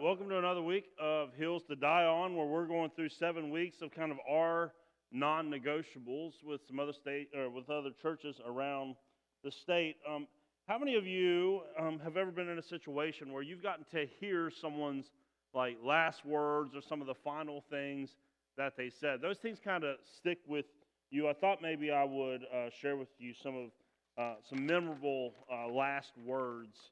welcome to another week of Hills to Die On, where we're going through 7 weeks of kind of our non-negotiables with some other state or with other churches around the state. How many of you have ever been in a situation where you've gotten to hear someone's like last words or some of the final things that they said? Those things kind of stick with you. I thought maybe I would share with you some memorable last words.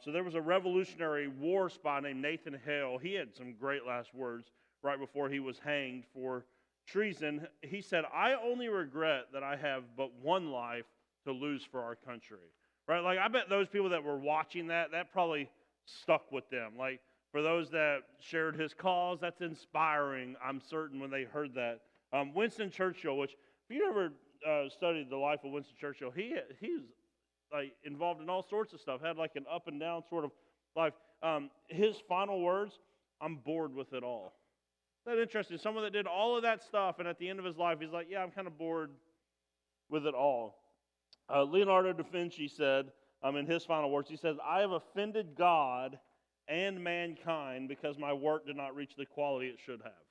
So there was a Revolutionary War spy named Nathan Hale. He had some great last words right before he was hanged for treason. He said, "I only regret that I have but one life to lose for our country." Right? Like, I bet those people that were watching that probably stuck with them. Like, for those that shared his cause, that's inspiring, I'm certain, when they heard that. Winston Churchill, which, if you ever studied the life of Winston Churchill, he's like involved in all sorts of stuff, had like an up and down sort of life. His final words, "I'm bored with it all." Isn't that interesting? Someone that did all of that stuff, and at the end of his life, he's like, "Yeah, I'm kind of bored with it all." Leonardo da Vinci said, in his final words, he says, "I have offended God and mankind because my work did not reach the quality it should have."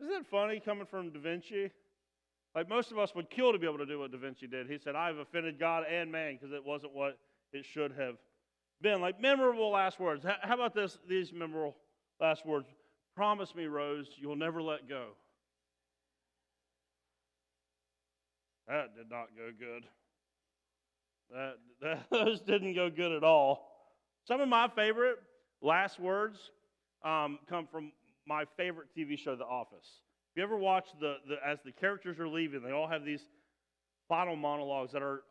Isn't that funny coming from Da Vinci? Like, most of us would kill to be able to do what Da Vinci did. He said, "I've offended God and man because it wasn't what it should have been." Like, memorable last words. How about these memorable last words? "Promise me, Rose, you'll never let go." That did not go good. Those didn't go good at all. Some of my favorite last words come from my favorite TV show, The Office. If you ever watch as the characters are leaving, they all have these final monologues that are,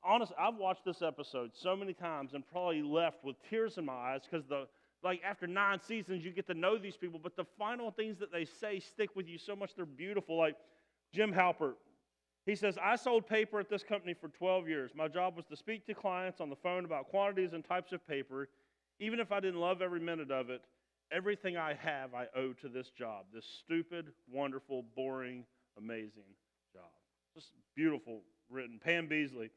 honestly, I've watched this episode so many times and probably left with tears in my eyes because after 9 seasons, you get to know these people, but the final things that they say stick with you so much. They're beautiful. Like Jim Halpert, he says, "I sold paper at this company for 12 years. My job was to speak to clients on the phone about quantities and types of paper. Even if I didn't love every minute of it, everything I have I owe to this job, this stupid, wonderful, boring, amazing job." Just beautiful written. Pam Beasley.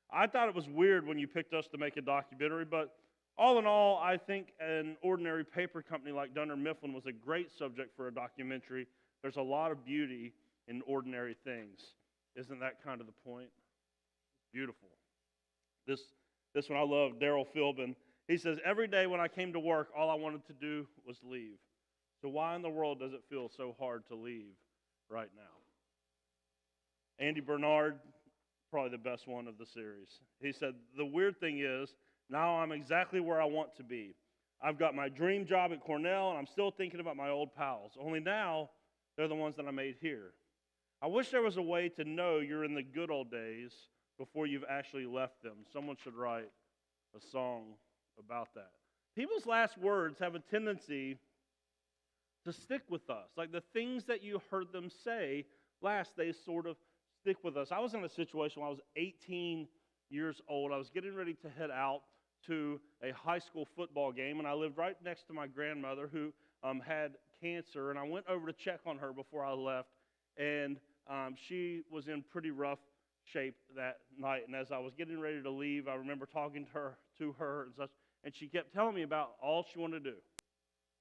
"I thought it was weird when you picked us to make a documentary, but all in all, I think an ordinary paper company like Dunder Mifflin was a great subject for a documentary. There's a lot of beauty in ordinary things." Isn't that kind of the point? Beautiful. This one I love, Daryl Philbin. He says, "Every day when I came to work, all I wanted to do was leave. So why in the world does it feel so hard to leave right now?" Andy Bernard, probably the best one of the series. He said, "The weird thing is, now I'm exactly where I want to be. I've got my dream job at Cornell, and I'm still thinking about my old pals. Only now, they're the ones that I made here. I wish there was a way to know you're in the good old days before you've actually left them." Someone should write a song about that. People's last words have a tendency to stick with us. Like the things that you heard them say last, they sort of stick with us. I was in a situation when I was 18 years old. I was getting ready to head out to a high school football game, and I lived right next to my grandmother who had cancer, and I went over to check on her before I left, and she was in pretty rough shape that night. And as I was getting ready to leave, I remember talking to her and such, and she kept telling me about all she wanted to do.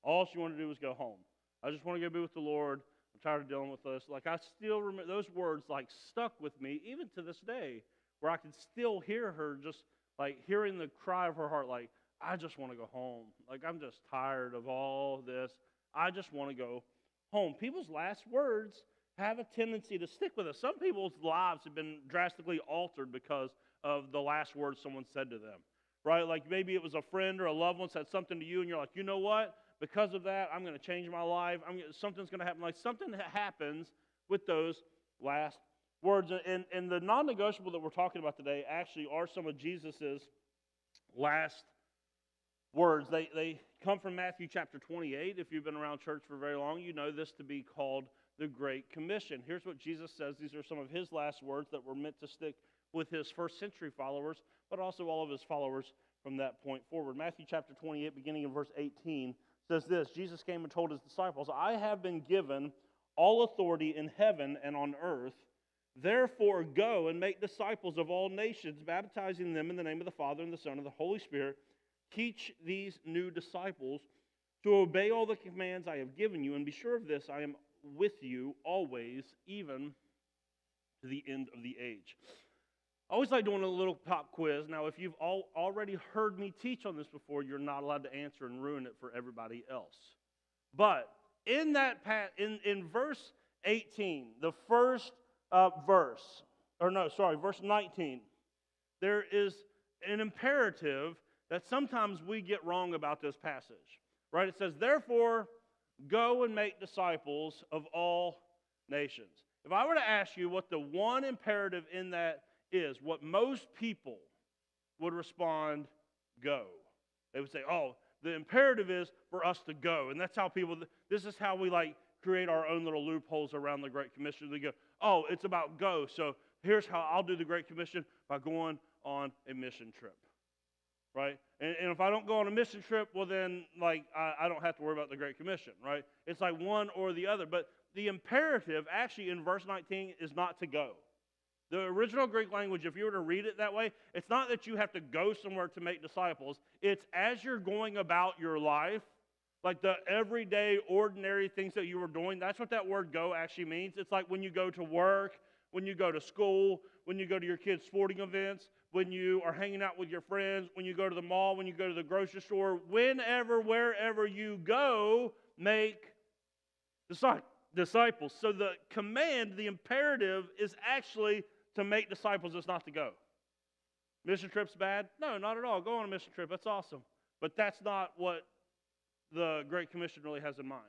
All she wanted to do was go home. "I just want to go be with the Lord. I'm tired of dealing with this." Like, I still remember those words, like, stuck with me even to this day, where I could still hear her, just like hearing the cry of her heart, like, "I just want to go home. Like, I'm just tired of all this. I just want to go home." People's last words have a tendency to stick with us. Some people's lives have been drastically altered because of the last words someone said to them, right? Like, maybe it was a friend or a loved one said something to you, and you're like, "You know what? Because of that, I'm going to change my life. Something's going to happen." Like, something happens with those last words. And the non-negotiable that we're talking about today actually are some of Jesus's last words. They come from Matthew chapter 28. If you've been around church for very long, you know this to be called the Great Commission. Here's what Jesus says. These are some of his last words that were meant to stick with his first century followers, but also all of his followers from that point forward. Matthew chapter 28, beginning in verse 18, says this: "Jesus came and told his disciples, 'I have been given all authority in heaven and on earth. Therefore go and make disciples of all nations, baptizing them in the name of the Father and the Son and the Holy Spirit, Teach these new disciples to obey all the commands I have given you, and be sure of this, I am with you always, even to the end of the age. I always like doing a little pop quiz. Now, if you've already heard me teach on this before, you're not allowed to answer and ruin it for everybody else. But in that in verse 18, the first verse, verse 19, there is an imperative that sometimes we get wrong about this passage. Right? It says, therefore, go and make disciples of all nations. If I were to ask you what the one imperative in that is, what most people would respond, go. They would say, oh, the imperative is for us to go. And that's how this is how we create our own little loopholes around the Great Commission. They go, oh, it's about go. So here's how I'll do the Great Commission, by going on a mission trip. Right? And if I don't go on a mission trip, well then, I don't have to worry about the Great Commission, right? It's like one or the other. But the imperative, actually, in verse 19, is not to go. The original Greek language, if you were to read it that way, it's not that you have to go somewhere to make disciples. It's as you're going about your life, like the everyday, ordinary things that you were doing. That's what that word go actually means. It's like when you go to work, when you go to school, when you go to your kids' sporting events, when you are hanging out with your friends, when you go to the mall, when you go to the grocery store, whenever, wherever you go, make disciples. So the command, the imperative, is actually to make disciples. It's not to go. Mission trip's bad? No, not at all. Go on a mission trip. That's awesome. But that's not what the Great Commission really has in mind.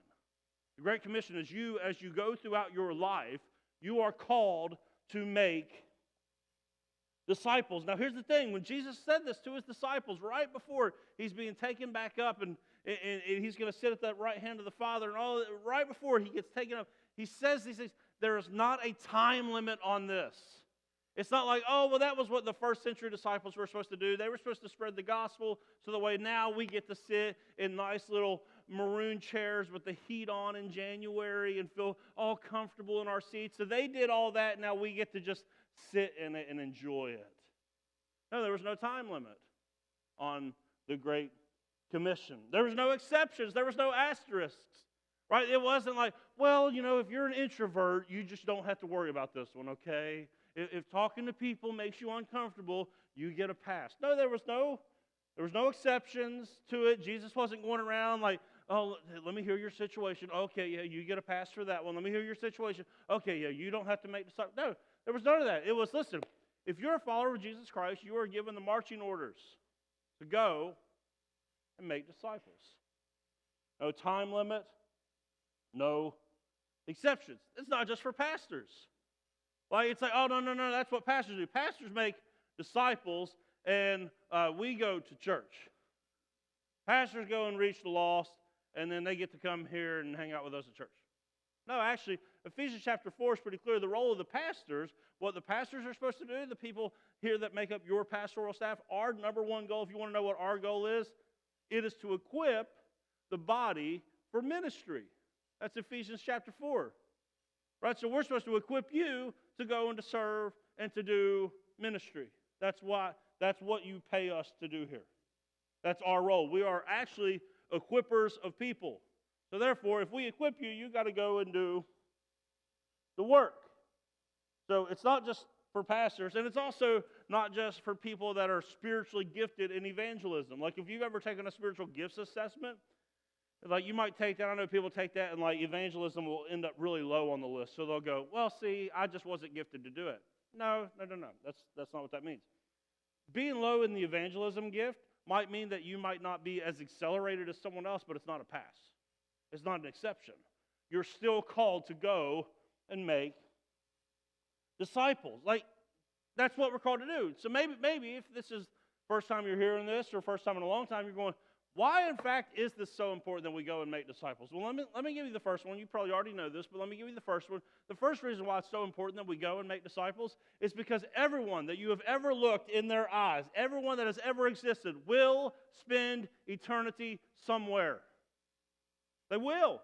The Great Commission is as you go throughout your life, you are called to make disciples. Now, here's the thing. When Jesus said this to his disciples right before he's being taken back up and he's going to sit at the right hand of the Father, and all right before he gets taken up, he says these things. There is not a time limit on this. It's not like, oh, well, that was what the first century disciples were supposed to do. They were supposed to spread the gospel, so the way now we get to sit in nice little maroon chairs with the heat on in January and feel all comfortable in our seats. So they did all that, now we get to just sit in it and enjoy it. No, there was no time limit on the Great Commission. There was no exceptions. There was no asterisks. Right? It wasn't like, well, if you're an introvert, you just don't have to worry about this one, okay? If talking to people makes you uncomfortable, you get a pass. No, there was no exceptions to it. Jesus wasn't going around like, oh, let me hear your situation. Okay, yeah, you get a pass for that one. Let me hear your situation. Okay, yeah, you don't have to make disciples. No, there was none of that. It was, listen, if you're a follower of Jesus Christ, you are given the marching orders to go and make disciples. No time limit, no exceptions. It's not just for pastors. It's like, oh, no, that's what pastors do. Pastors make disciples, and we go to church. Pastors go and reach the lost, and then they get to come here and hang out with us at church. No, actually, Ephesians chapter 4 is pretty clear. The role of the pastors, what the pastors are supposed to do, the people here that make up your pastoral staff, our number one goal, if you want to know what our goal is, it is to equip the body for ministry. That's Ephesians chapter 4. Right? So we're supposed to equip you to go and to serve and to do ministry. That's what you pay us to do here. That's our role. We are actually equippers of people. So therefore, if we equip you, you got to go and do the work. So it's not just for pastors, and it's also not just for people that are spiritually gifted in evangelism. Like if you've ever taken a spiritual gifts assessment, you might take that. I know people take that, and evangelism will end up really low on the list. So they'll go, well, see, I just wasn't gifted to do it. No. That's not what that means. Being low in the evangelism gift might mean that you might not be as accelerated as someone else, but it's not a pass. It's not an exception. You're still called to go and make disciples. That's what we're called to do. So maybe if this is first time you're hearing this or first time in a long time, you're going, why, in fact, is this so important that we go and make disciples? Well, let me give you the first one. You probably already know this, but let me give you the first one. The first reason why it's so important that we go and make disciples is because everyone that you have ever looked in their eyes, everyone that has ever existed, will spend eternity somewhere. They will.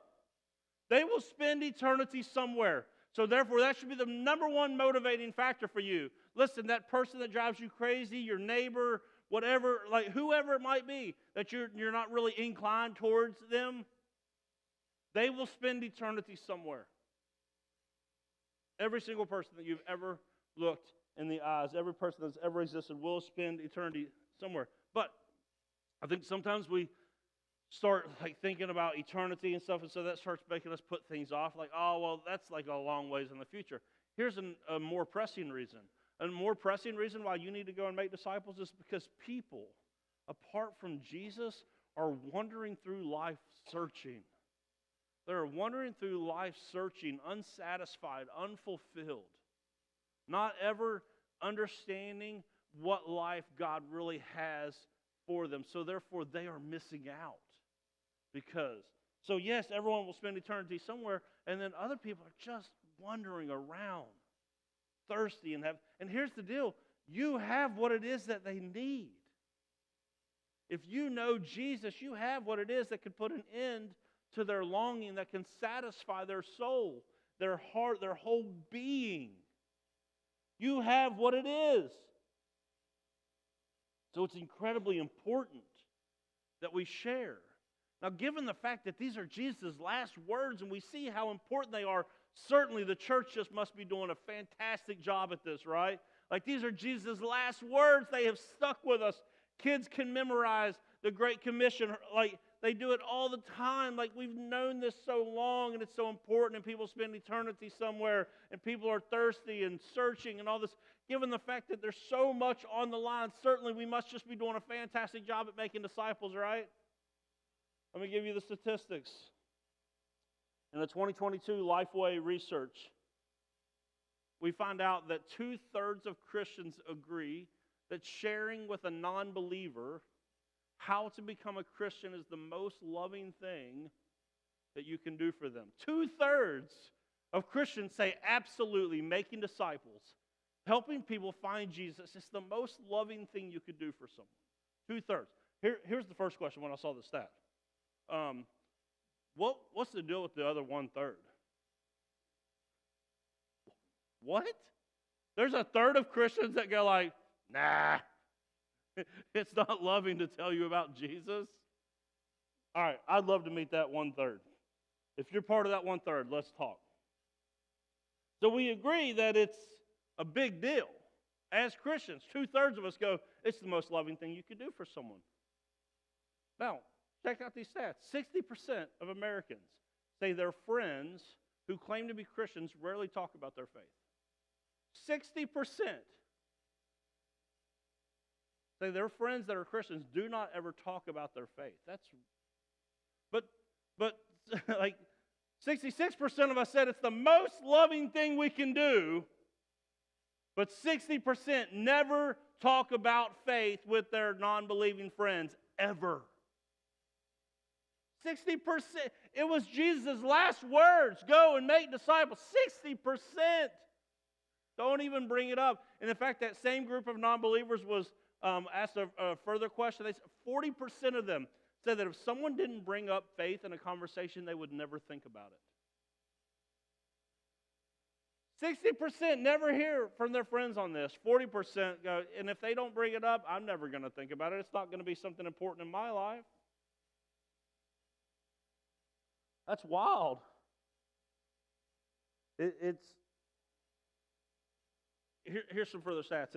They will spend eternity somewhere. So therefore, that should be the number one motivating factor for you. Listen, that person that drives you crazy, your neighbor, whatever, like whoever it might be, that you're not really inclined towards them, they will spend eternity somewhere. Every single person that you've ever looked in the eyes, every person that's ever existed will spend eternity somewhere. But I think sometimes we start like thinking about eternity and stuff, and so that starts making us put things off. Like, oh, well, that's like a long ways in the future. Here's a more pressing reason. A more pressing reason why you need to go and make disciples is because people, apart from Jesus, are wandering through life searching. They're wandering through life searching, unsatisfied, unfulfilled, not ever understanding what life God really has for them. So therefore, they are missing out. So yes, everyone will spend eternity somewhere, and then other people are just wandering around, thirsty, and here's the deal: you have what it is that they need. If you know Jesus, you have what it is that can put an end to their longing, that can satisfy their soul, their heart, their whole being. You have what it is. So it's incredibly important that we share. Now, given the fact that these are Jesus' last words and we see how important they are, certainly the church just must be doing a fantastic job at this, right? Like, these are Jesus' last words. They have stuck with us. Kids can memorize the Great Commission. Like, they do it all the time. Like, we've known this so long, and it's so important, and people spend eternity somewhere, and people are thirsty and searching and all this. Given the fact that there's so much on the line, certainly we must just be doing a fantastic job at making disciples, right? Let me give you the statistics. In the 2022 Lifeway research, we find out that 2/3 of Christians agree that sharing with a non-believer how to become a Christian is the most loving thing that you can do for them. 2/3 of Christians say absolutely making disciples, helping people find Jesus is the most loving thing you could do for someone. 2/3. Here's the first question when I saw the stat. What's the deal with the other 1/3? What? There's a third of Christians that go like, nah, it's not loving to tell you about Jesus. All right, I'd love to meet that 1/3. If you're part of that 1/3, let's talk. So we agree that it's a big deal. As Christians, 2/3 of us go, it's the most loving thing you could do for someone. Now, check out these stats. 60% of Americans say their friends who claim to be Christians rarely talk about their faith. 60% say their friends that are Christians do not ever talk about their faith. But like 66% of us said it's the most loving thing we can do, but 60% never talk about faith with their non-believing friends ever. 60%. It was Jesus' last words. Go and make disciples. 60%. Don't even bring it up. And in fact, that same group of non-believers was asked a further question. They said 40% of them said that if someone didn't bring up faith in a conversation, they would never think about it. 60% never hear from their friends on this. 40% go, and if they don't bring it up, I'm never going to think about it. It's not going to be something important in my life. That's wild. Here's some further stats.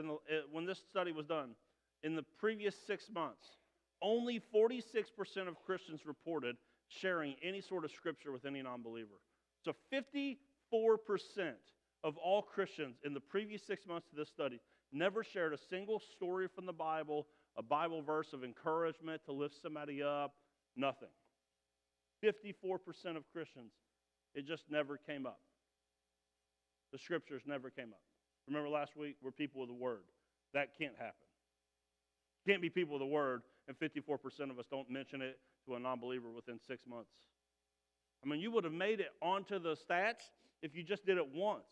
When this study was done, in the previous 6 months, only 46% of Christians reported sharing any sort of scripture with any non-believer. So 54% of all Christians in the previous 6 months of this study never shared a single story from the Bible, a Bible verse of encouragement to lift somebody up, nothing. 54% of Christians, it just never came up. The scriptures never came up. Remember last week, we're people of the Word. That can't happen. Can't be people of the Word, and 54% of us don't mention it to a non-believer within 6 months. I mean, you would have made it onto the stats if you just did it once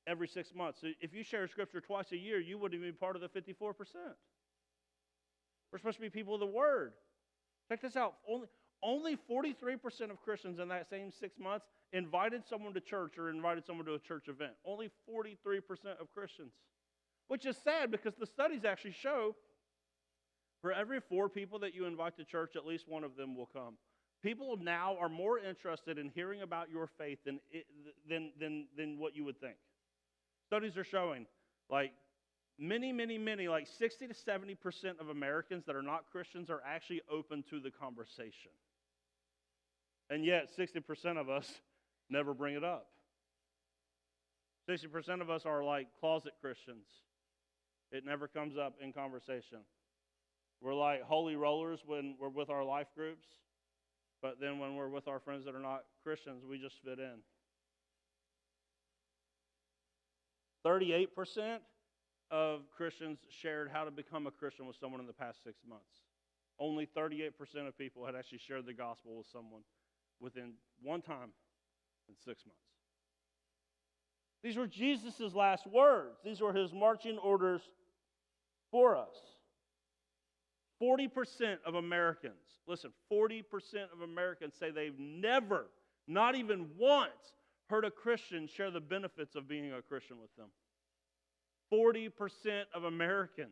every 6 months. So if you share Scripture twice a year, you wouldn't even be part of the 54%. We're supposed to be people of the Word. Check this out. Only 43% of Christians in that same 6 months invited someone to church or invited someone to a church event. Only 43% of Christians. Which is sad because the studies actually show For every 4 people that you invite to church, at least one of them will come. People now are more interested in hearing about your faith than what you would think. Studies are showing, like, many, like 60 to 70% of Americans that are not Christians are actually open to the conversation. And yet, 60% of us never bring it up. 60% of us are like closet Christians. It never comes up in conversation. We're like holy rollers when we're with our life groups, but then when we're with our friends that are not Christians, we just fit in. 38% of Christians shared how to become a Christian with someone in the past 6 months. Only 38% of people had actually shared the gospel with someone within one time in 6 months. These were Jesus' last words. These were his marching orders for us. 40% of Americans, listen, 40% of Americans say they've never, not even once, heard a Christian share the benefits of being a Christian with them. 40% of Americans.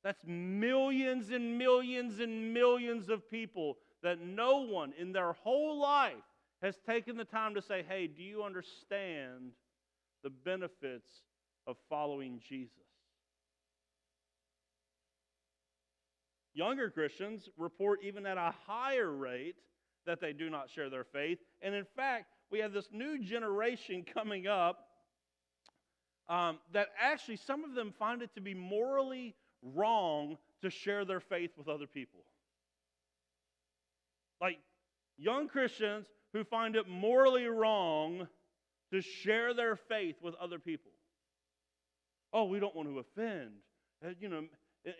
That's millions and millions and millions of people that no one in their whole life has taken the time to say, hey, do you understand the benefits of following Jesus? Younger Christians report even at a higher rate that they do not share their faith. And in fact, we have this new generation coming up that actually some of them find it to be morally wrong to share their faith with other people. Like young Christians who find it morally wrong to share their faith with other people. Oh, we don't want to offend.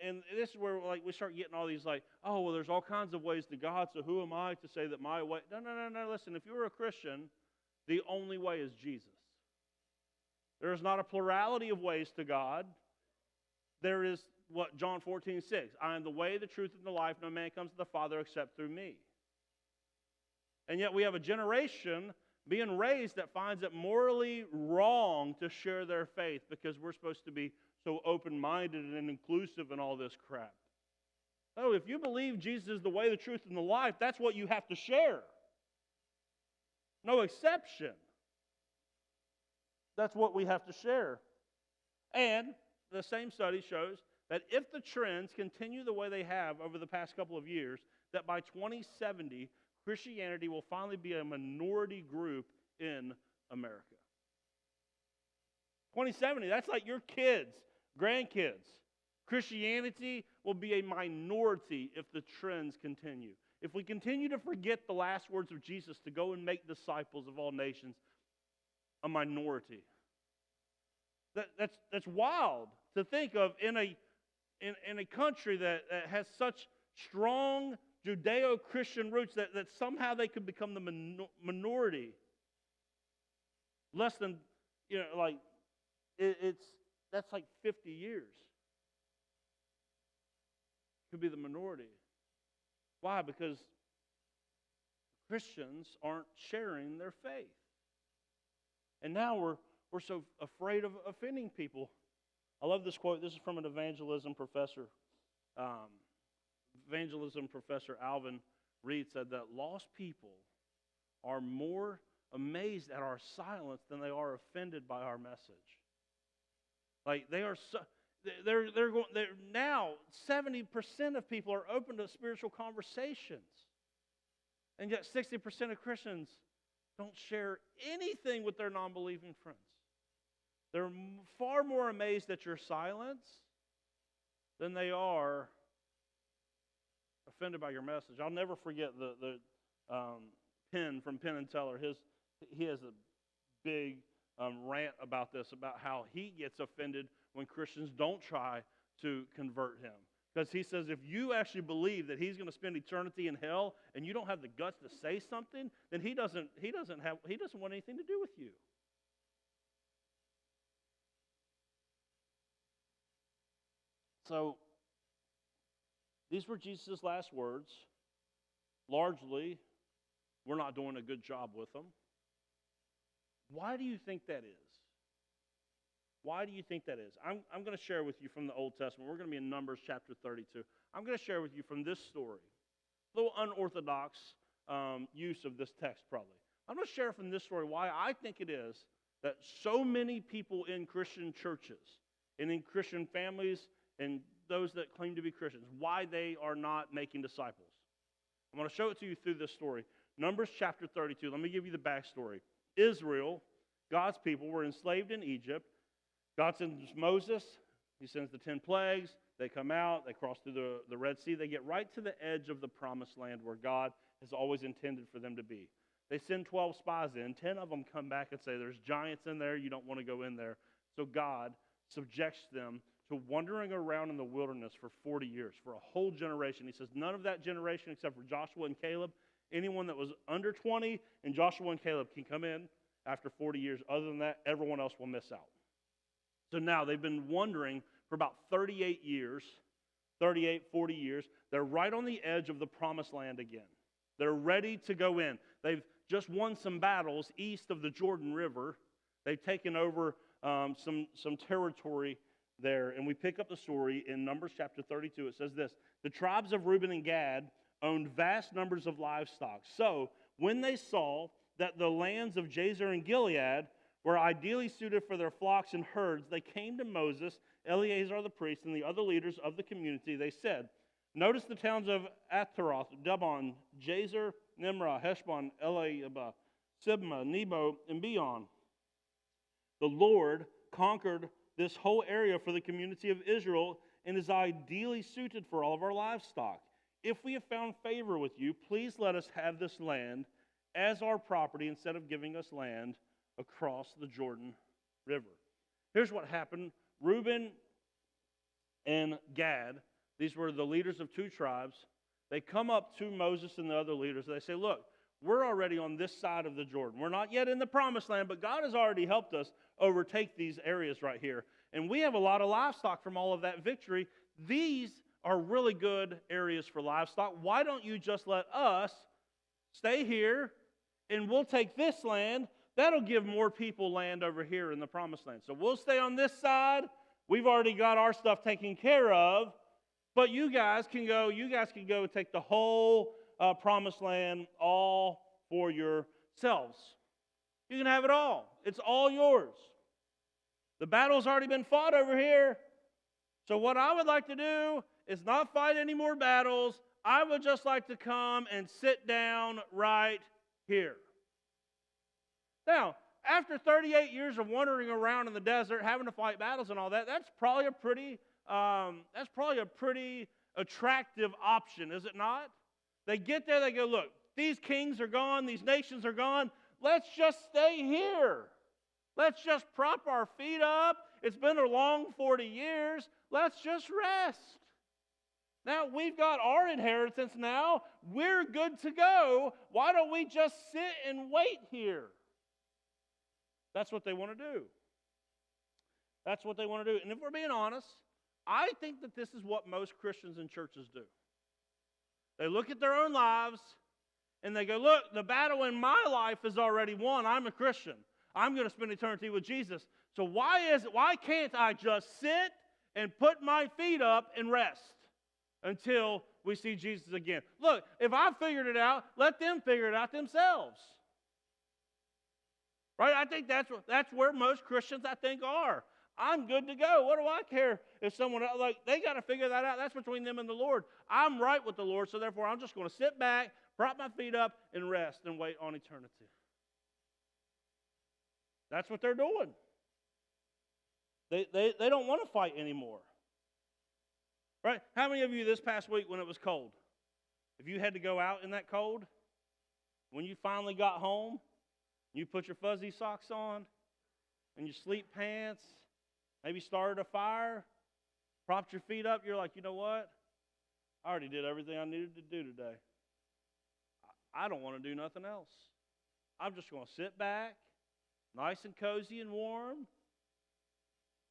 And this is where we start getting all these oh, well, there's all kinds of ways to God, so who am I to say that my way? No. Listen, if you're a Christian, the only way is Jesus. There is not a plurality of ways to God. There is what John 14:6. I am the way, the truth, and the life. No man comes to the Father except through me. And yet we have a generation being raised that finds it morally wrong to share their faith because we're supposed to be so open-minded and inclusive and all this crap. Oh, if you believe Jesus is the way, the truth, and the life, that's what you have to share. No exception. That's what we have to share. And the same study shows that if the trends continue the way they have over the past couple of years, that by 2070, Christianity will finally be a minority group in America. 2070, that's like your kids, grandkids. Christianity will be a minority if the trends continue. If we continue to forget the last words of Jesus to go and make disciples of all nations, a minority. That's wild to think of in a country that has such strong Judeo-Christian roots that somehow they could become the minority. Less than, that's like 50 years. Could be the minority. Why? Because Christians aren't sharing their faith. And now we're so afraid of offending people. I love this quote. This is from an evangelism professor. Evangelism professor Alvin Reed said that lost people are more amazed at our silence than they are offended by our message. Like they're now 70% of people are open to spiritual conversations, and yet 60% of Christians don't share anything with their non-believing friends. They're far more amazed at your silence than they are offended by your message. I'll never forget the Penn from Penn and Teller. He has a big rant about this, about how he gets offended when Christians don't try to convert him. Because he says if you actually believe that he's going to spend eternity in hell and you don't have the guts to say something, then he doesn't want anything to do with you. So these were Jesus' last words. Largely, we're not doing a good job with them. Why do you think that is? Why do you think that is? I'm going to share with you from the Old Testament. We're going to be in Numbers chapter 32. I'm going to share with you from this story, a little unorthodox use of this text probably. I'm going to share from this story why I think it is that so many people in Christian churches and in Christian families and those that claim to be Christians, why they are not making disciples. I'm going to show it to you through this story. Numbers chapter 32. Let me give you the backstory. Israel, God's people, were enslaved in Egypt. God sends Moses. He sends the 10 plagues. They come out. They cross through the Red Sea. They get right to the edge of the promised land where God has always intended for them to be. They send 12 spies in. 10 of them come back and say, there's giants in there. You don't want to go in there. So God subjects them to wandering around in the wilderness for 40 years, for a whole generation. He says none of that generation except for Joshua and Caleb, anyone that was under 20 and Joshua and Caleb can come in after 40 years. Other than that, everyone else will miss out. So now they've been wandering for about 38 years, 40 years. They're right on the edge of the promised land again. They're ready to go in. They've just won some battles east of the Jordan River. They've taken over some territory there. And we pick up the story in Numbers chapter 32. It says this: the tribes of Reuben and Gad owned vast numbers of livestock. So when they saw that the lands of Jazer and Gilead were ideally suited for their flocks and herds, they came to Moses, Eleazar the priest, and the other leaders of the community. They said, notice the towns of Ataroth, Dibon, Jazer, Nimrah, Heshbon, Eliabah, Sibmah, Nebo, and Beon. The Lord conquered this whole area for the community of Israel and is ideally suited for all of our livestock. If we have found favor with you, please let us have this land as our property instead of giving us land across the Jordan River. Here's what happened. Reuben and Gad, these were the leaders of two tribes. They come up to Moses and the other leaders. They say, look, we're already on this side of the Jordan. We're not yet in the promised land, but God has already helped us overtake these areas right here. And we have a lot of livestock from all of that victory. These are really good areas for livestock. Why don't you just let us stay here and we'll take this land? That'll give more people land over here in the promised land. So we'll stay on this side. We've already got our stuff taken care of. But you guys can go and take the whole promised land all for yourselves. You can have it all. It's all yours. The battle's already been fought over here. So what I would like to do is not fight any more battles. I would just like to come and sit down right here. Now, after 38 years of wandering around in the desert, having to fight battles and all that, that's probably a pretty attractive option, is it not? They get there, they go, look, these kings are gone, these nations are gone. Let's just stay here. Let's just prop our feet up. It's been a long 40 years. Let's just rest. Now, we've got our inheritance now. We're good to go. Why don't we just sit and wait here? That's what they want to do. That's what they want to do. And if we're being honest, I think that this is what most Christians in churches do. They look at their own lives and they go, look, the battle in my life is already won. I'm a Christian. I'm going to spend eternity with Jesus. So why can't I just sit and put my feet up and rest until we see Jesus again? Look, if I figured it out, let them figure it out themselves. Right? I think that's where most Christians, I think, are. I'm good to go. What do I care if someone else, they got to figure that out. That's between them and the Lord. I'm right with the Lord, so therefore I'm just going to sit back, prop my feet up, and rest and wait on eternity. That's what they're doing. They don't want to fight anymore. Right? How many of you this past week when it was cold, if you had to go out in that cold, when you finally got home, you put your fuzzy socks on and your sleep pants, maybe started a fire, propped your feet up, you're like, you know what? I already did everything I needed to do today. I don't want to do nothing else. I'm just going to sit back, nice and cozy and warm,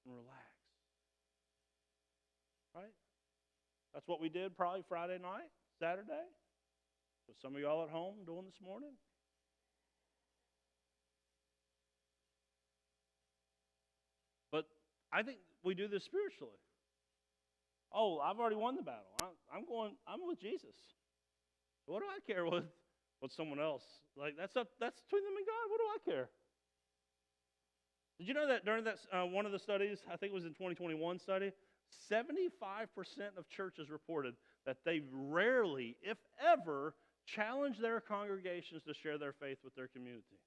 and relax. Right? That's what we did probably Friday night, Saturday. Was some of y'all at home doing this morning? But I think we do this spiritually. Oh, I've already won the battle. I'm with Jesus. What do I care what someone else? Like, that's between them and God. What do I care? Did you know that during that one of the studies, I think it was in 2021 study, 75% of churches reported that they rarely, if ever, challenge their congregations to share their faith with their community.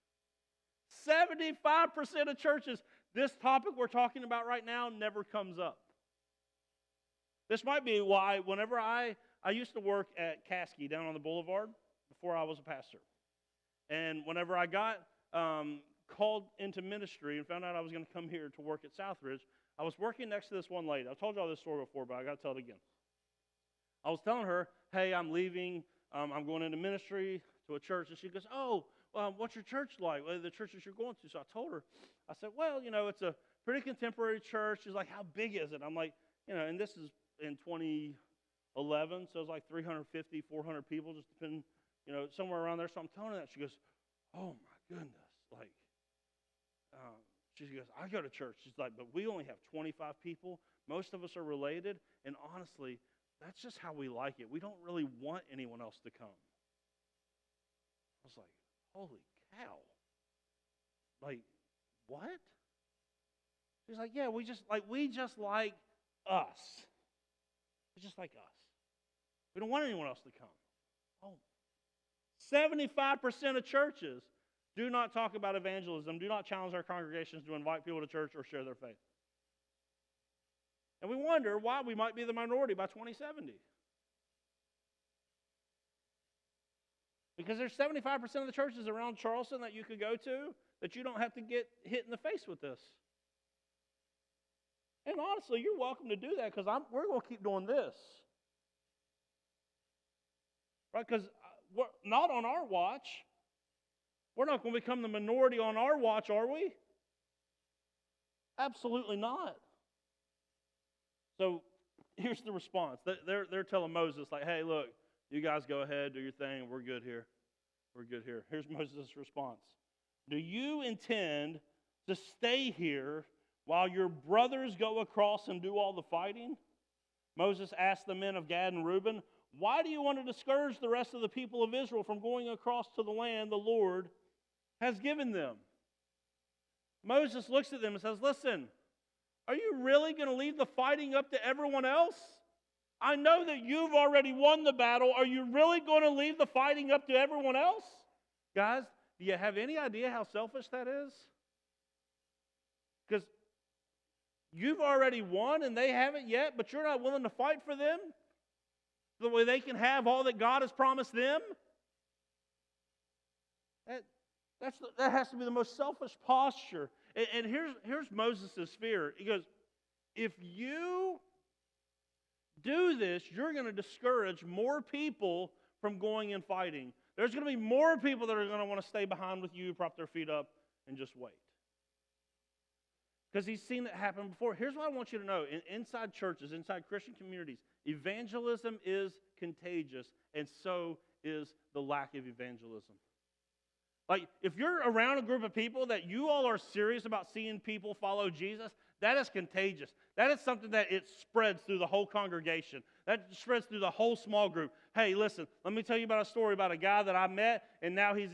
75% of churches, this topic we're talking about right now never comes up. This might be why whenever I used to work at Caskey down on the boulevard before I was a pastor. And whenever I got called into ministry and found out I was going to come here to work at Southridge, I was working next to this one lady. I've told y'all this story before, but I got to tell it again. I was telling her, hey, I'm leaving. I'm going into ministry to a church. And she goes, oh, what's your church like? Well, the church that you're going to. So I told her, I said, well, it's a pretty contemporary church. She's like, how big is it? I'm like, and this is in 2011, so it's like 350, 400 people, just depending, somewhere around there. So I'm telling her that. She goes, oh, my goodness. Like, she goes, I go to church. She's like, but we only have 25 people. Most of us are related. And honestly, that's just how we like it. We don't really want anyone else to come. I was like, holy cow. Like, what? She's like, yeah, we just like us. It's just like us. We don't want anyone else to come. Oh, 75% of churches do not talk about evangelism, do not challenge our congregations to invite people to church or share their faith. And we wonder why we might be the minority by 2070. Because there's 75% of the churches around Charleston that you could go to that you don't have to get hit in the face with this. And honestly, you're welcome to do that because we're going to keep doing this. Right? Because we're not on our watch. We're not going to become the minority on our watch, are we? Absolutely not. So here's the response. They're telling Moses, like, hey, look, you guys go ahead, do your thing. We're good here. We're good here. Here's Moses' response. Do you intend to stay here while your brothers go across and do all the fighting? Moses asked the men of Gad and Reuben, why do you want to discourage the rest of the people of Israel from going across to the land the Lord has given them? Moses looks at them and says, listen, are you really going to leave the fighting up to everyone else? I know that you've already won the battle. Are you really going to leave the fighting up to everyone else? Guys, do you have any idea how selfish that is? Because you've already won and they haven't yet, but you're not willing to fight for them the way they can have all that God has promised them? That has to be the most selfish posture. And here's Moses' fear. He goes, if you do this, you're going to discourage more people from going and fighting. There's going to be more people that are going to want to stay behind with you, prop their feet up, and just wait. Because he's seen it happen before. Here's what I want you to know. Inside churches, inside Christian communities, evangelism is contagious, and so is the lack of evangelism. Like, if you're around a group of people that you all are serious about seeing people follow Jesus, that is contagious. That is something that it spreads through the whole congregation. That spreads through the whole small group. Hey, listen, let me tell you about a story about a guy that I met, and now he's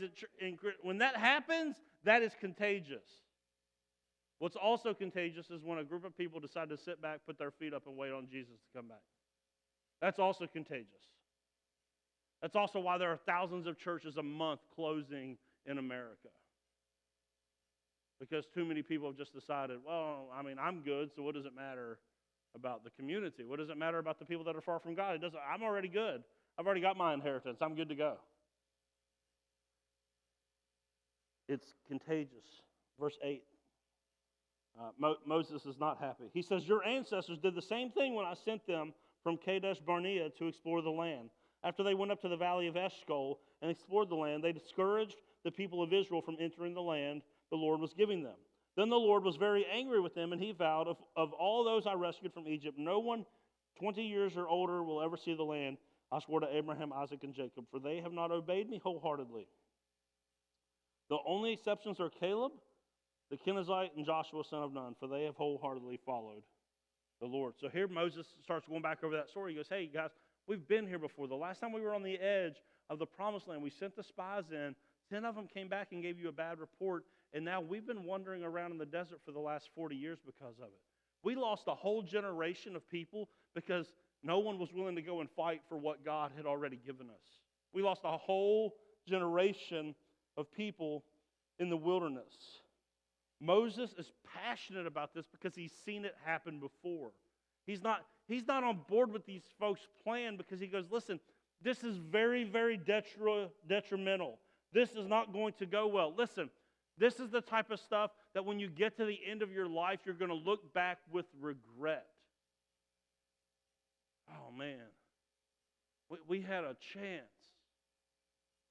when that happens, that is contagious. What's also contagious is when a group of people decide to sit back, put their feet up, and wait on Jesus to come back. That's also contagious. That's also why there are thousands of churches a month closing in America. Because too many people have just decided, well, I mean, I'm good, so what does it matter about the community? What does it matter about the people that are far from God? It doesn't. I'm already good. I've already got my inheritance. I'm good to go. It's contagious. Verse 8. Moses is not happy. He says, your ancestors did the same thing when I sent them from Kadesh Barnea to explore the land. After they went up to the valley of Eshcol and explored the land, they discouraged the people of Israel from entering the land the Lord was giving them. Then the Lord was very angry with them, and he vowed, of all those I rescued from Egypt, no one 20 years or older will ever see the land I swore to Abraham, Isaac, and Jacob, for they have not obeyed me wholeheartedly. The only exceptions are Caleb, the Kenizzite and Joshua son of Nun, for they have wholeheartedly followed the Lord. So here Moses starts going back over that story. He goes, hey, guys, we've been here before. The last time we were on the edge of the promised land, we sent the spies in. 10 of them came back and gave you a bad report, and now we've been wandering around in the desert for the last 40 years because of it. We lost a whole generation of people because no one was willing to go and fight for what God had already given us. We lost a whole generation of people in the wilderness. Moses is passionate about this because he's seen it happen before. He's not on board with these folks' plan because he goes, listen, this is very, very detrimental. This is not going to go well. Listen, this is the type of stuff that when you get to the end of your life, you're going to look back with regret. Oh, man. We had a chance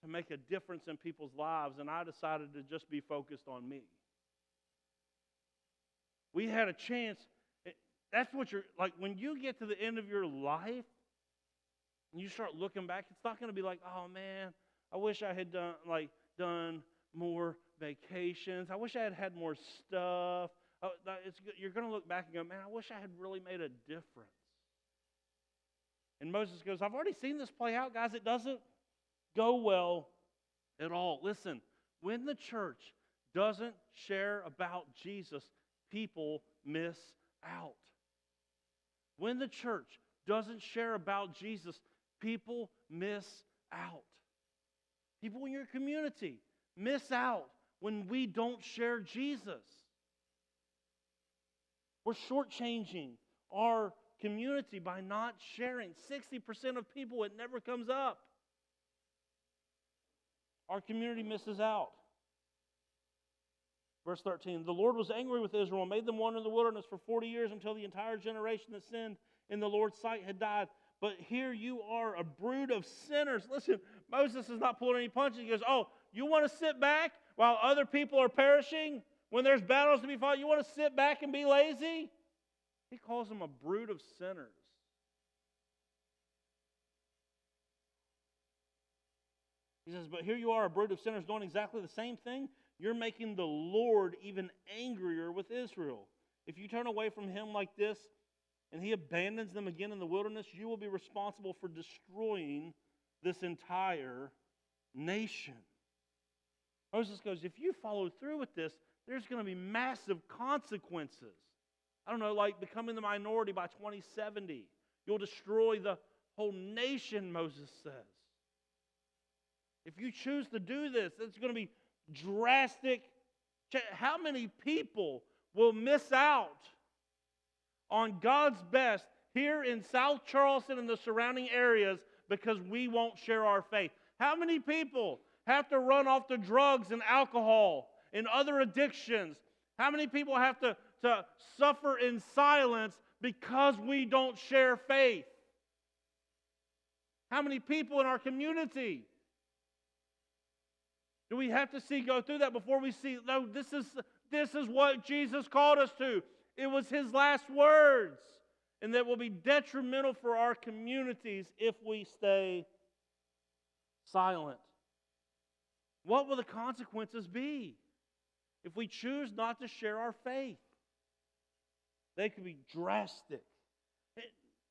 to make a difference in people's lives, and I decided to just be focused on me. We had a chance. That's what you're, like, when you get to the end of your life, and you start looking back, it's not going to be like, oh, man, I wish I had done more vacations. I wish I had had more stuff. You're going to look back and go, man, I wish I had really made a difference. And Moses goes, I've already seen this play out, guys. It doesn't go well at all. Listen, when the church doesn't share about Jesus, people miss out. When the church doesn't share about Jesus, people miss out. People in your community miss out when we don't share Jesus. We're shortchanging our community by not sharing. 60% of people, it never comes up. Our community misses out. Verse 13, the Lord was angry with Israel and made them wander in the wilderness for 40 years until the entire generation that sinned in the Lord's sight had died. But here you are, a brood of sinners. Listen, Moses is not pulling any punches. He goes, oh, you want to sit back while other people are perishing? When there's battles to be fought, you want to sit back and be lazy? He calls them a brood of sinners. He says, but here you are, a brood of sinners, doing exactly the same thing. You're making the Lord even angrier with Israel. If you turn away from him like this, and he abandons them again in the wilderness, you will be responsible for destroying this entire nation. Moses goes, if you follow through with this, there's going to be massive consequences. I don't know, like becoming the minority by 2070. You'll destroy the whole nation, Moses says. If you choose to do this, it's going to be drastic. How many people will miss out on God's best here in South Charleston and the surrounding areas because we won't share our faith? How many people have to run off to drugs and alcohol and other addictions? How many people have to suffer in silence because we don't share faith? How many people in our community do we have to see go through that before we see, no, this is what Jesus called us to. It was his last words. And that will be detrimental for our communities if we stay silent. What will the consequences be if we choose not to share our faith? They could be drastic.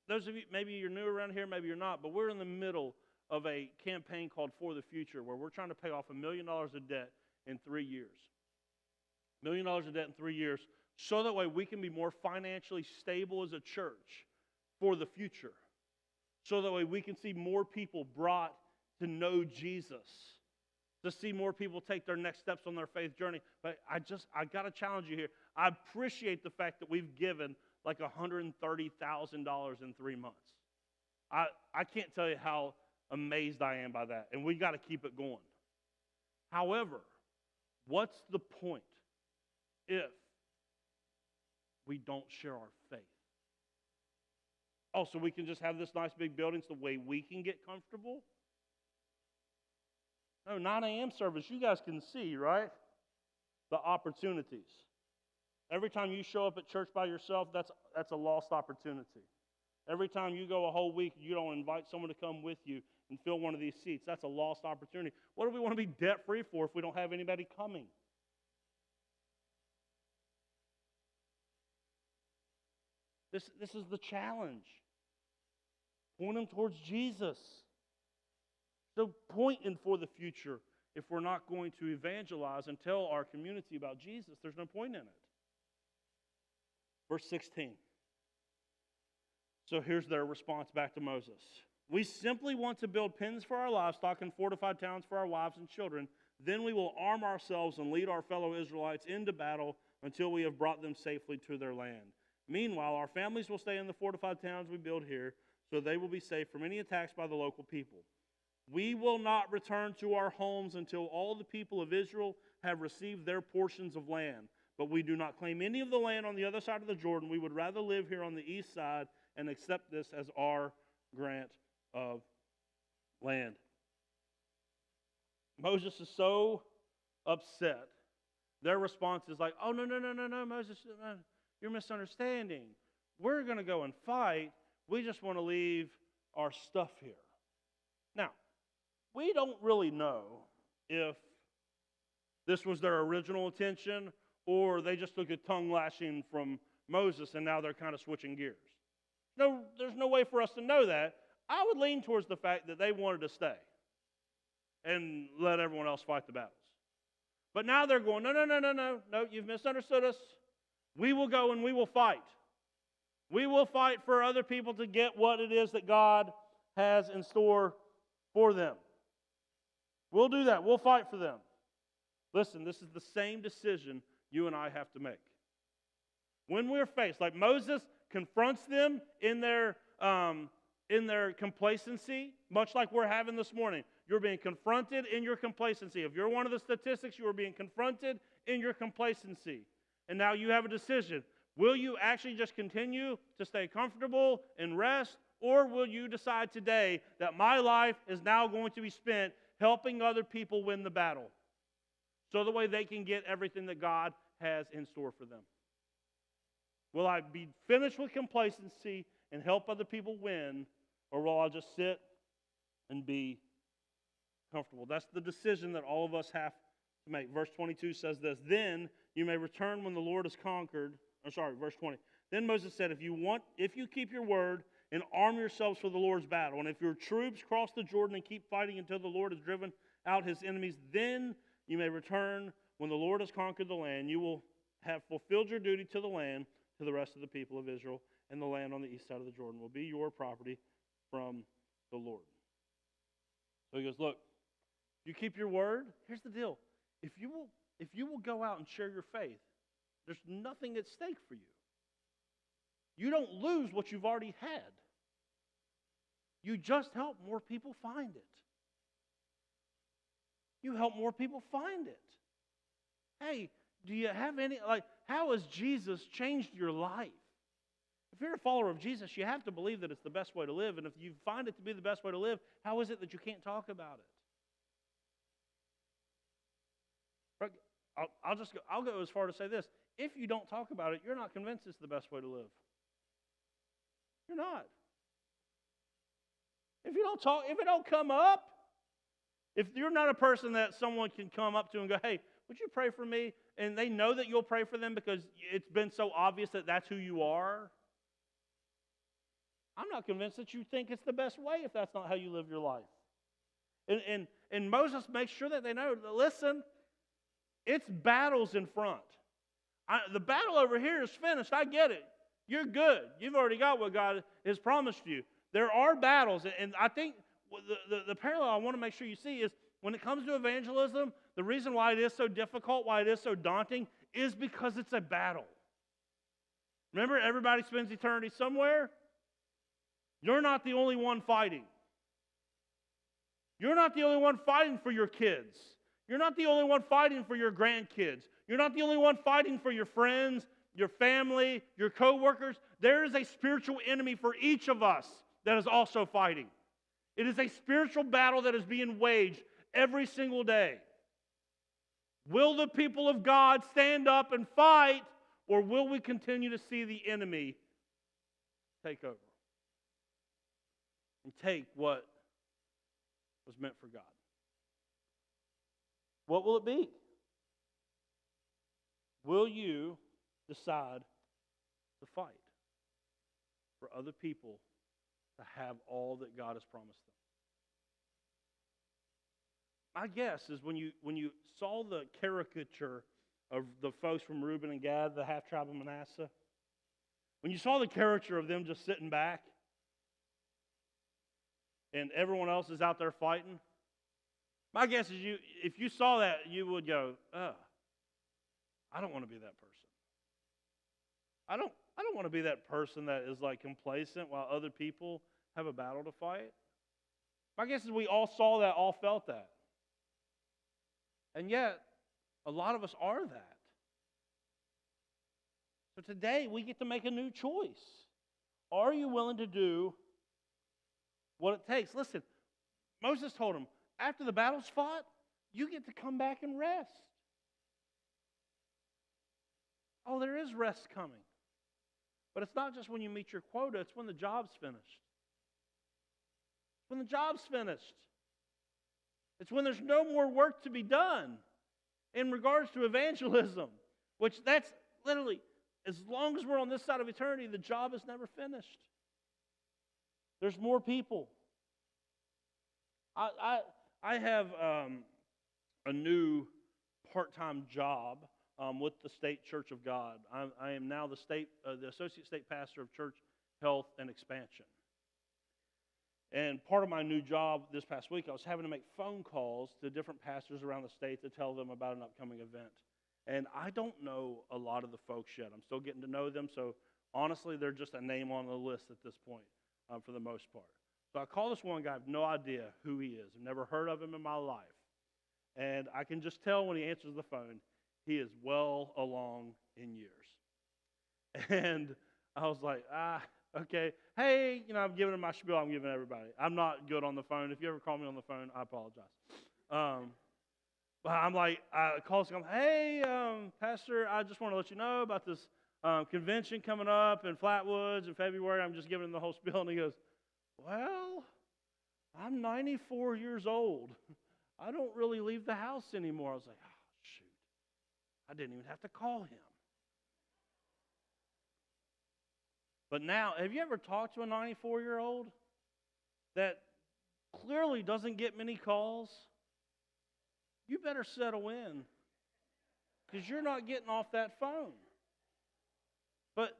Those of you, maybe you're new around here, maybe you're not, but we're in the middle of a campaign called For the Future where we're trying to pay off $1 million of debt in 3 years. $1 million of debt in 3 years, so that way we can be more financially stable as a church for the future. So that way we can see more people brought to know Jesus, to see more people take their next steps on their faith journey. But I got to challenge you here. I appreciate the fact that we've given like $130,000 in 3 months. I can't tell you how amazed I am by that, and we got to keep it going. However, what's the point if we don't share our faith? Oh, so we can just have this nice big building so the way we can get comfortable? No, 9 a.m. service, you guys can see, right? The opportunities. Every time you show up at church by yourself, that's a lost opportunity. Every time you go a whole week, you don't invite someone to come with you and fill one of these seats. That's a lost opportunity. What do we want to be debt-free for if we don't have anybody coming? This is the challenge. Point them towards Jesus. So pointing for the future. If we're not going to evangelize and tell our community about Jesus, there's no point in it. Verse 16. So here's their response back to Moses. We simply want to build pens for our livestock and fortified towns for our wives and children. Then we will arm ourselves and lead our fellow Israelites into battle until we have brought them safely to their land. Meanwhile, our families will stay in the fortified towns we build here, so they will be safe from any attacks by the local people. We will not return to our homes until all the people of Israel have received their portions of land. But we do not claim any of the land on the other side of the Jordan. We would rather live here on the east side and accept this as our grant of land. Moses is so upset. Their response is like, oh, no, Moses, no, you're misunderstanding. We're going to go and fight. We just want to leave our stuff here. Now, we don't really know if this was their original intention or they just took a tongue lashing from Moses and now they're kind of switching gears. No, there's no way for us to know that. I would lean towards the fact that they wanted to stay and let everyone else fight the battles. But now they're going, no, you've misunderstood us. We will go and we will fight. We will fight for other people to get what it is that God has in store for them. We'll do that. We'll fight for them. Listen, this is the same decision you and I have to make. When we're faced, like Moses confronts them in their complacency, much like we're having this morning. You're being confronted in your complacency. If you're one of the statistics, you are being confronted in your complacency. And now you have a decision. Will you actually just continue to stay comfortable and rest, or will you decide today that my life is now going to be spent helping other people win the battle so the way they can get everything that God has in store for them? Will I be finished with complacency and help other people win, or will I just sit and be comfortable? That's the decision that all of us have to make. Verse 22 says this, then you may return when the Lord has conquered. Verse 20. Then Moses said, if you keep your word and arm yourselves for the Lord's battle, and if your troops cross the Jordan and keep fighting until the Lord has driven out his enemies, then you may return when the Lord has conquered the land. You will have fulfilled your duty to the land, to the rest of the people of Israel, and the land on the east side of the Jordan will be your property from the Lord. So he goes, look, you keep your word. Here's the deal. If you will go out and share your faith, there's nothing at stake for you. You don't lose what you've already had. You just help more people find it. You help more people find it. Hey, do you have any, how has Jesus changed your life? If you're a follower of Jesus, you have to believe that it's the best way to live. And if you find it to be the best way to live, how is it that you can't talk about it? I'll go as far to say this. If you don't talk about it, you're not convinced it's the best way to live. You're not. If you don't talk, if it don't come up, if you're not a person that someone can come up to and go, hey, would you pray for me? And they know that you'll pray for them because it's been so obvious that that's who you are. I'm not convinced that you think it's the best way if that's not how you live your life. And Moses makes sure that they know, listen, it's battles in front. The battle over here is finished. I get it. You're good. You've already got what God has promised you. There are battles, and I think the parallel I want to make sure you see is when it comes to evangelism, the reason why it is so difficult, why it is so daunting, is because it's a battle. Remember, everybody spends eternity somewhere. You're not the only one fighting. You're not the only one fighting for your kids. You're not the only one fighting for your grandkids. You're not the only one fighting for your friends, your family, your co-workers. There is a spiritual enemy for each of us that is also fighting. It is a spiritual battle that is being waged every single day. Will the people of God stand up and fight, or will we continue to see the enemy take over and take what was meant for God? What will it be? Will you decide to fight? for other people to have all that God has promised them. My guess is when you saw the caricature of the folks from Reuben and Gad, the half tribe of Manasseh, when you saw the caricature of them just sitting back and everyone else is out there fighting, my guess is if you saw that, you would go, I don't want to be that person. I don't want to be that person that is like complacent while other people have a battle to fight. My guess is we all saw that, all felt that. And yet, a lot of us are that. So today, we get to make a new choice. Are you willing to do what it takes? Listen, Moses told him, after the battle's fought, you get to come back and rest. Oh, there is rest coming. But it's not just when you meet your quota, it's when the job's finished. When the job's finished. It's when there's no more work to be done in regards to evangelism, which that's literally, as long as we're on this side of eternity, the job is never finished. There's more people. I have a new part-time job with the State Church of God. I am now the associate state pastor of Church Health and Expansion. And part of my new job this past week, I was having to make phone calls to different pastors around the state to tell them about an upcoming event. And I don't know a lot of the folks yet. I'm still getting to know them, so honestly, they're just a name on the list at this point for the most part. So I call this one guy, I have no idea who he is. I've never heard of him in my life. And I can just tell when he answers the phone, he is well along in years. And I was like, okay. Hey, I'm giving him my spiel I'm giving everybody. I'm not good on the phone. If you ever call me on the phone, I apologize. But I'm like, I call him, hey, Pastor, I just want to let you know about this convention coming up in Flatwoods in February. I'm just giving him the whole spiel. And he goes, well, I'm 94 years old. I don't really leave the house anymore. I was like, oh, shoot. I didn't even have to call him. But now, have you ever talked to a 94-year-old that clearly doesn't get many calls? You better settle in because you're not getting off that phone. But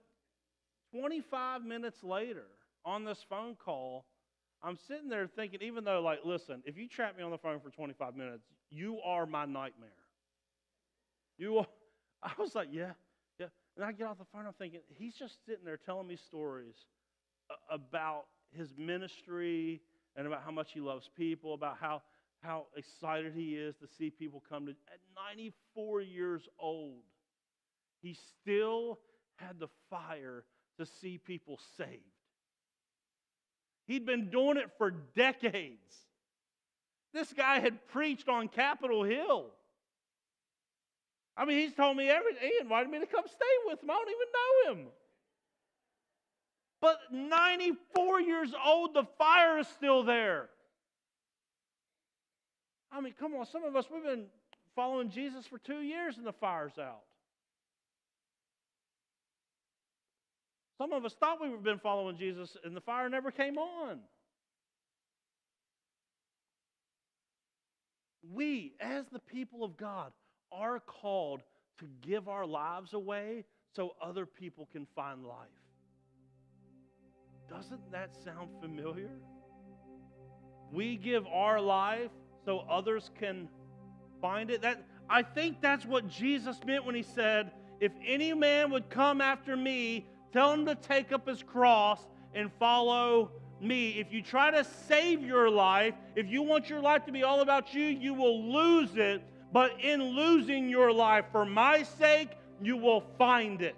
25 minutes later on this phone call, I'm sitting there thinking, even though, listen, if you trap me on the phone for 25 minutes, you are my nightmare. I was like, yeah. And I get off the phone, I'm thinking, he's just sitting there telling me stories about his ministry and about how much he loves people, about how excited he is to see people come to. At 94 years old, he still had the fire to see people saved. He'd been doing it for decades. This guy had preached on Capitol Hill. I mean, he's told me everything. He invited me to come stay with him. I don't even know him. But 94 years old, the fire is still there. I mean, come on. Some of us, we've been following Jesus for 2 years and the fire's out. Some of us thought we've been following Jesus and the fire never came on. We, as the people of God, are called to give our lives away so other people can find life. Doesn't that sound familiar? We give our life so others can find it. I think that's what Jesus meant when he said, if any man would come after me, tell him to take up his cross and follow me. If you try to save your life, if you want your life to be all about you, you will lose it. But in losing your life for my sake, you will find it.